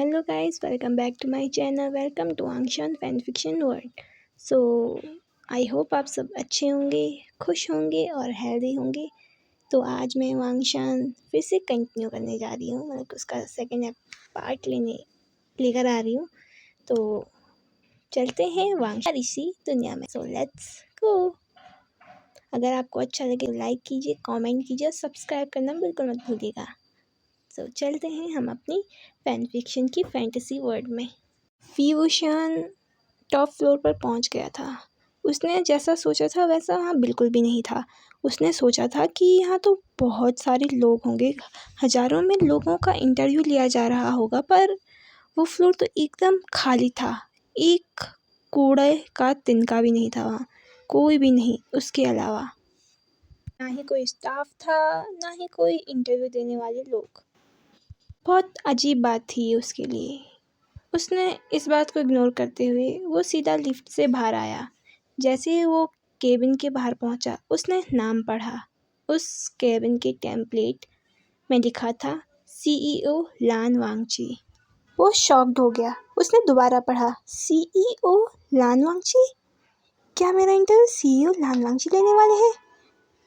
hello guys, welcome back to my channel. Welcome to आंक्षण fan fiction world. So I hope आप सब अच्छे होंगे, खुश होंगे और हेल्दी होंगे। तो आज मैं वांगशान फिर से कंटिन्यू करने जा रही हूँ, मतलब उसका सेकेंड पार्ट लेकर आ रही हूँ। तो चलते हैं वांगशान इसी दुनिया में। So let's go. अगर आपको अच्छा लगे तो लाइक कीजिए, कमेंट कीजिए और सब्सक्राइब करना बिल्कुल मत भूलिएगा। सो चलते हैं हम अपनी फैन फिक्शन की फैंटेसी वर्ल्ड में। विभूषण टॉप फ्लोर पर पहुंच गया था। उसने जैसा सोचा था वैसा वहाँ बिल्कुल भी नहीं था। उसने सोचा था कि यहाँ तो बहुत सारे लोग होंगे, हजारों में लोगों का इंटरव्यू लिया जा रहा होगा, पर वो फ्लोर तो एकदम खाली था। एक कूड़े का तिनका भी नहीं था वहाँ, कोई भी नहीं उसके अलावा। ना ही कोई स्टाफ था, ना ही कोई इंटरव्यू देने वाले लोग। बहुत अजीब बात थी ये उसके लिए। उसने इस बात को इग्नोर करते हुए वो सीधा लिफ्ट से बाहर आया। जैसे ही वो केबिन के बाहर पहुंचा, उसने नाम पढ़ा। उस केबिन के टेम्पलेट में लिखा था CEO लान वांगची। वो शॉक्ड हो गया। उसने दोबारा पढ़ा, CEO लान वांगची? क्या मेरा इंटरव्यू CEO लान वांगची लेने वाले हैं?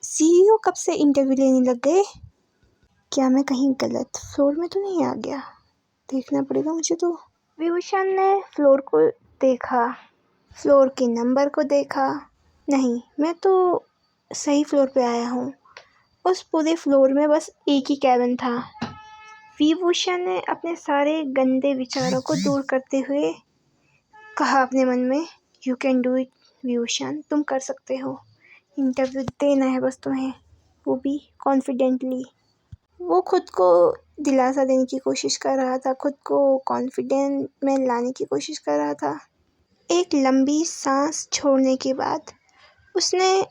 CEO कब से इंटरव्यू लेने लग गए? क्या मैं कहीं गलत फ्लोर में तो नहीं आ गया? देखना पड़ेगा मुझे तो। विभूषण ने फ्लोर को देखा, फ्लोर के नंबर को देखा। नहीं, मैं तो सही फ्लोर पे आया हूँ। उस पूरे फ्लोर में बस एक ही कैबिन था। विभूषण ने अपने सारे गंदे विचारों को दूर करते हुए कहा अपने मन में, you can do it Vibhushan, तुम कर सकते हो। इंटरव्यू देना है बस तुम्हें, वो भी कॉन्फिडेंटली। वो खुद को दिलासा देने की कोशिश कर रहा था, खुद को कॉन्फिडेंट में लाने की कोशिश कर रहा था। एक लंबी सांस छोड़ने के बाद उसने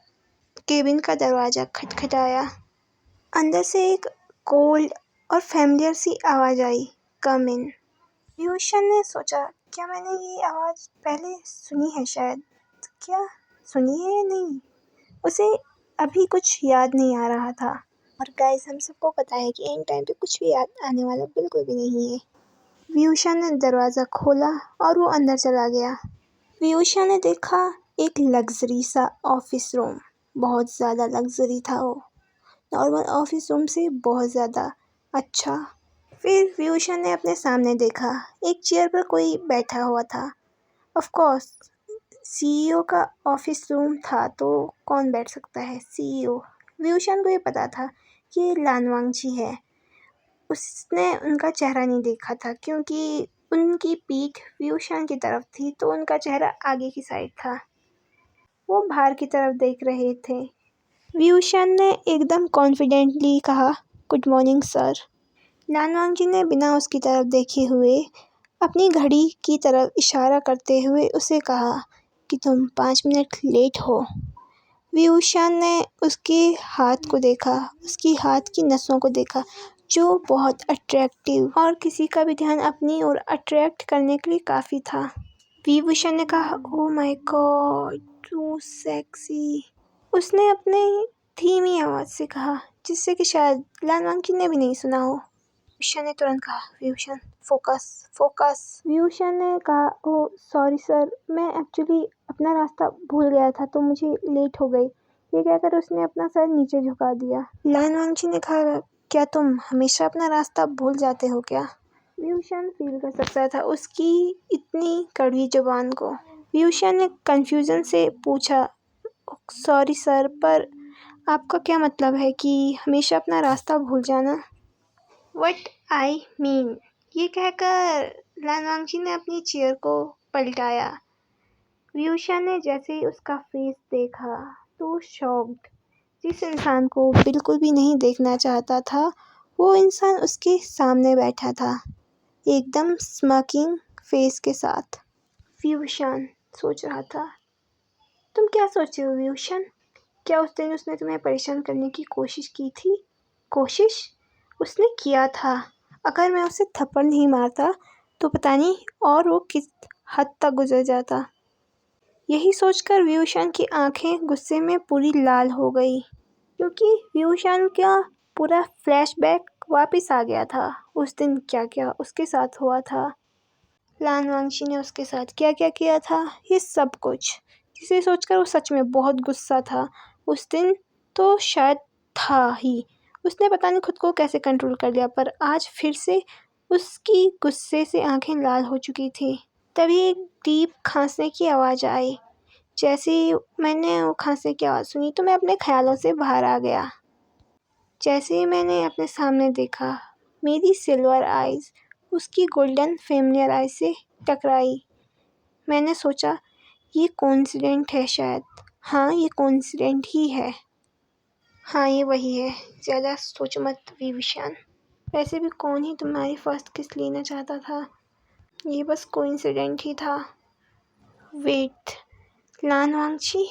केबिन का दरवाज़ा खटखटाया। अंदर से एक कोल्ड और फैमिलियर सी आवाज़ आई, कम इन। विभूषण ने सोचा, क्या मैंने ये आवाज़ पहले सुनी है? शायद। क्या सुनी है या नहीं? उसे अभी कुछ याद नहीं आ रहा था। और गाइस, हम सबको पता है कि एंड टाइम पे कुछ भी याद आने वाला बिल्कुल भी नहीं है। विभूषण ने दरवाज़ा खोला और वो अंदर चला गया। विभूषण ने देखा एक लग्जरी सा ऑफिस रूम। बहुत ज़्यादा लग्जरी था वो, नॉर्मल ऑफिस रूम से बहुत ज़्यादा अच्छा। फिर विभूषण ने अपने सामने देखा, एक चेयर पर कोई बैठा हुआ था। ऑफ कोर्स CEO का ऑफिस रूम था तो कौन बैठ सकता है? CEO। विभूषण को ये पता था कि लान वांगची है। उसने उनका चेहरा नहीं देखा था क्योंकि उनकी पीठ विभूषण की तरफ थी, तो उनका चेहरा आगे की साइड था। वो बाहर की तरफ देख रहे थे। विभूषण ने एकदम कॉन्फिडेंटली कहा, गुड मॉर्निंग सर। लान वांगची ने बिना उसकी तरफ देखे हुए अपनी घड़ी की तरफ इशारा करते हुए उसे कहा कि तुम 5 मिनट लेट हो। विभूषण ने उसके हाथ को देखा, उसकी हाथ की नसों को देखा, जो बहुत अट्रैक्टिव और किसी का भी ध्यान अपनी ओर अट्रैक्ट करने के लिए काफ़ी था। विभूषण ने कहा, oh my God, too sexy. उसने अपने धीमी आवाज़ से कहा, जिससे कि शायद लान वांगची ने भी नहीं सुना हो। विभूषण ने तुरंत कहा, विभूषण फोकस फोकस। विभूषण ने कहा, ओह सॉरी सर, मैं एक्चुअली अपना रास्ता भूल गया था तो मुझे लेट हो गई। ये कहकर उसने अपना सर नीचे झुका दिया। लान वांगची ने कहा, क्या तुम हमेशा अपना रास्ता भूल जाते हो क्या? विभूषण फील कर सकता था उसकी इतनी कड़वी जुबान को। विभूषण ने कंफ्यूजन से पूछा, सॉरी सर, पर आपका क्या मतलब है कि हमेशा अपना रास्ता भूल जाना? What I mean, ये कहकर लान वांगची ने अपनी चेयर को पलटाया। विभूषण ने जैसे ही उसका फेस देखा तो शॉक्ड। जिस इंसान को बिल्कुल भी नहीं देखना चाहता था, वो इंसान उसके सामने बैठा था, एकदम स्मार्किंग फेस के साथ। विभूषण सोच रहा था, तुम क्या सोच रहे हो विभूषण? क्या उस दिन उसने तुम्हें परेशान करने की कोशिश की थी? कोशिश उसने किया था। अगर मैं उसे थप्पड़ नहीं मारता तो पता नहीं और वो किस हद तक गुजर जाता। यही सोचकर विभूषण की आंखें गुस्से में पूरी लाल हो गई, क्योंकि विभूषण का पूरा फ्लैशबैक वापस आ गया था। उस दिन क्या क्या उसके साथ हुआ था, लान वांगची ने उसके साथ क्या क्या किया था, ये सब कुछ, जिसे सोचकर वो सच में बहुत गुस्सा था। उस दिन तो शायद था ही, उसने पता नहीं खुद को कैसे कंट्रोल कर लिया, पर आज फिर से उसकी गुस्से से आंखें लाल हो चुकी थी। तभी एक डीप खांसने की आवाज़ आई। जैसे ही मैंने वो खांसने की आवाज़ सुनी तो मैं अपने ख्यालों से बाहर आ गया। जैसे ही मैंने अपने सामने देखा, मेरी सिल्वर आइज़ उसकी गोल्डन फेमिलियर आइज़ से टकराई। मैंने सोचा ये कोइंसिडेंट है शायद। हाँ, ये कोइंसिडेंट ही है। हाँ, ये वही है। ज़्यादा सोच मत विविशान। वैसे भी कौन ही तुम्हारी फर्स्ट किस लेना चाहता था। ये बस कोइंसिडेंट ही था। वेट, लान वांगची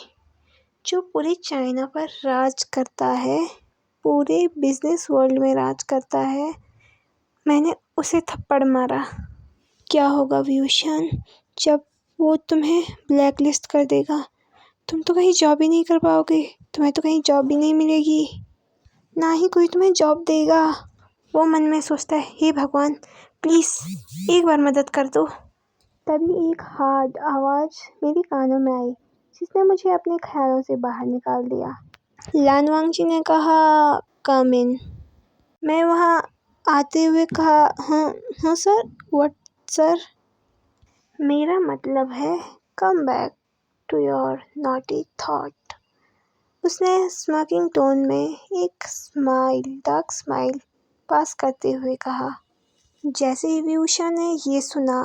जो पूरे चाइना पर राज करता है, पूरे बिजनेस वर्ल्ड में राज करता है, मैंने उसे थप्पड़ मारा। क्या होगा विभूषण जब वो तुम्हें ब्लैक लिस्ट कर देगा? तुम तो कहीं जॉब ही नहीं कर पाओगे, तुम्हें तो कहीं जॉब भी नहीं मिलेगी, ना ही कोई तुम्हें जॉब देगा। वो मन में सोचता है, हे भगवान प्लीज़ एक बार मदद कर दो। तभी एक हार्ड आवाज़ मेरे कानों में आई, जिसने मुझे अपने ख्यालों से बाहर निकाल दिया। लान वांगची ने कहा, कम इन। मैं वहाँ आते हुए कहा, हाँ हाँ सर। What sir? मेरा मतलब है come back to your naughty thought. उसने स्मोकिंग टोन में एक स्माइल, डार्क स्माइल पास करते हुए कहा। जैसे ही विभूषा ने ये सुना,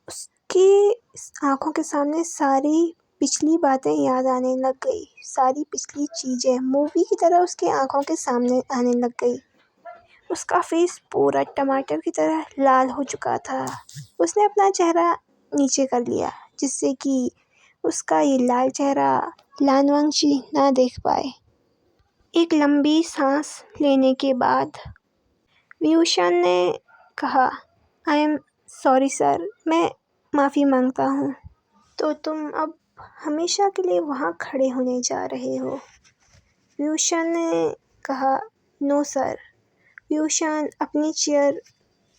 उसकी आंखों के सामने सारी पिछली बातें याद आने लग गई। सारी पिछली चीज़ें मूवी की तरह उसकी आंखों के सामने आने लग गई। उसका फेस पूरा टमाटर की तरह लाल हो चुका था। उसने अपना चेहरा नीचे कर लिया, जिससे कि उसका ये लाल चेहरा लान वांगची ना देख पाए। एक लंबी सांस लेने के बाद विभूषण ने कहा, आई एम सॉरी सर, मैं माफ़ी मांगता हूँ। तो तुम अब हमेशा के लिए वहाँ खड़े होने जा रहे हो? विभूषण ने कहा, नो सर। विभूषण अपनी चेयर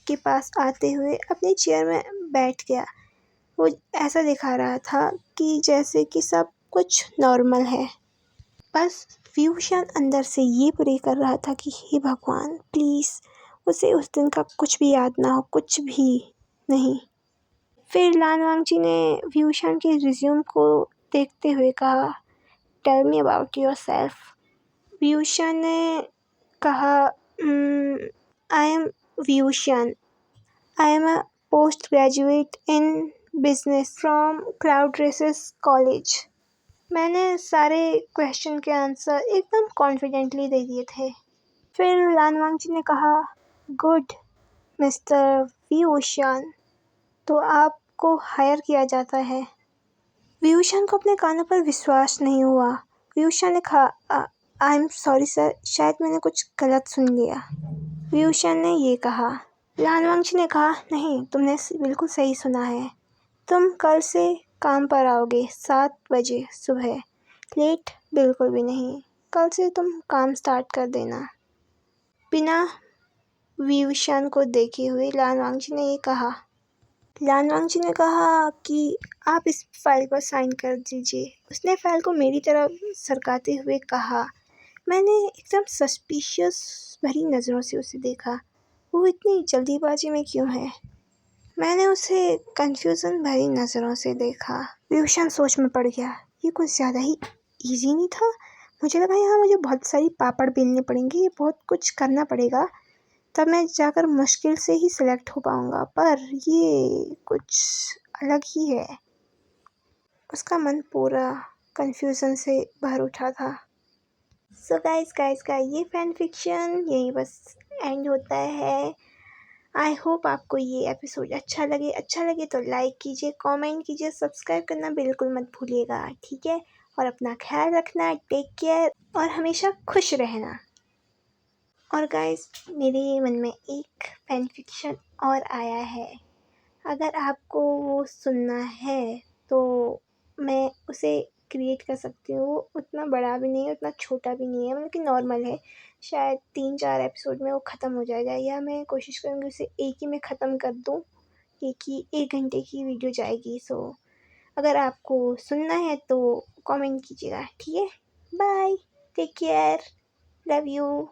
के पास आते हुए अपनी चेयर में बैठ गया। वो ऐसा दिखा रहा था कि जैसे कि सब कुछ नॉर्मल है। बस विभूषण अंदर से ये प्रे कर रहा था कि हे भगवान प्लीज़ उसे उस दिन का कुछ भी याद ना हो, कुछ भी नहीं। फिर लान वांगची ने विभूषण के रिज्यूम को देखते हुए कहा, tell me about yourself. Vibhushan ने कहा, I am Vibhushan, I am a post graduate in business from cloud races college. मैंने सारे क्वेश्चन के आंसर एकदम कॉन्फिडेंटली दे दिए थे। फिर लान वांगची ने कहा, गुड मिस्टर विभूषण, तो आपको हायर किया जाता है। विभूषण को अपने कानों पर विश्वास नहीं हुआ। विभूषण ने कहा, आई एम सॉरी सर, शायद मैंने कुछ गलत सुन लिया। विभूषण ने ये कहा। लान वांगची ने कहा, नहीं, तुमने बिल्कुल सही सुना है। तुम कल से काम पर आओगे 7 बजे सुबह। लेट बिल्कुल भी नहीं। कल से तुम काम स्टार्ट कर देना। बिना विभूषण को देखे हुए लान वांगची ने ये कहा। लान वांगची ने कहा कि आप इस फाइल पर साइन कर दीजिए। उसने फाइल को मेरी तरफ सरकाते हुए कहा। मैंने एकदम सस्पिशियस भरी नज़रों से उसे देखा। वो इतनी जल्दीबाजी में क्यों है? मैंने उसे कंफ्यूजन भरी नज़रों से देखा। विभूषण सोच में पड़ गया। ये कुछ ज़्यादा ही इजी नहीं था? मुझे लगा यहाँ मुझे बहुत सारी पापड़ बेलने पड़ेंगे, ये बहुत कुछ करना पड़ेगा, तब मैं जाकर मुश्किल से ही सिलेक्ट हो पाऊँगा, पर ये कुछ अलग ही है। उसका मन पूरा कंफ्यूजन से भर उठा था। सो गाइस ये फैन फिक्शन यही बस एंड होता है। आई होप आपको ये एपिसोड अच्छा लगे तो लाइक कीजिए, कमेंट कीजिए, सब्सक्राइब करना बिल्कुल मत भूलिएगा, ठीक है? और अपना ख्याल रखना, टेक केयर और हमेशा खुश रहना। और गाइस मेरे मन में एक फैन फिक्शन और आया है, अगर आपको वो सुनना है तो मैं उसे क्रिएट कर सकती हूँ। वो उतना बड़ा भी नहीं है, उतना छोटा भी नहीं है, मतलब कि नॉर्मल है। शायद 3-4 एपिसोड में वो ख़त्म हो जाएगा, या मैं कोशिश करूँगी उसे एक ही में ख़त्म कर दूँ। एक ही 1 घंटे की वीडियो जाएगी। सो अगर आपको सुनना है तो कमेंट कीजिएगा, ठीक है? Bye, take care, love you.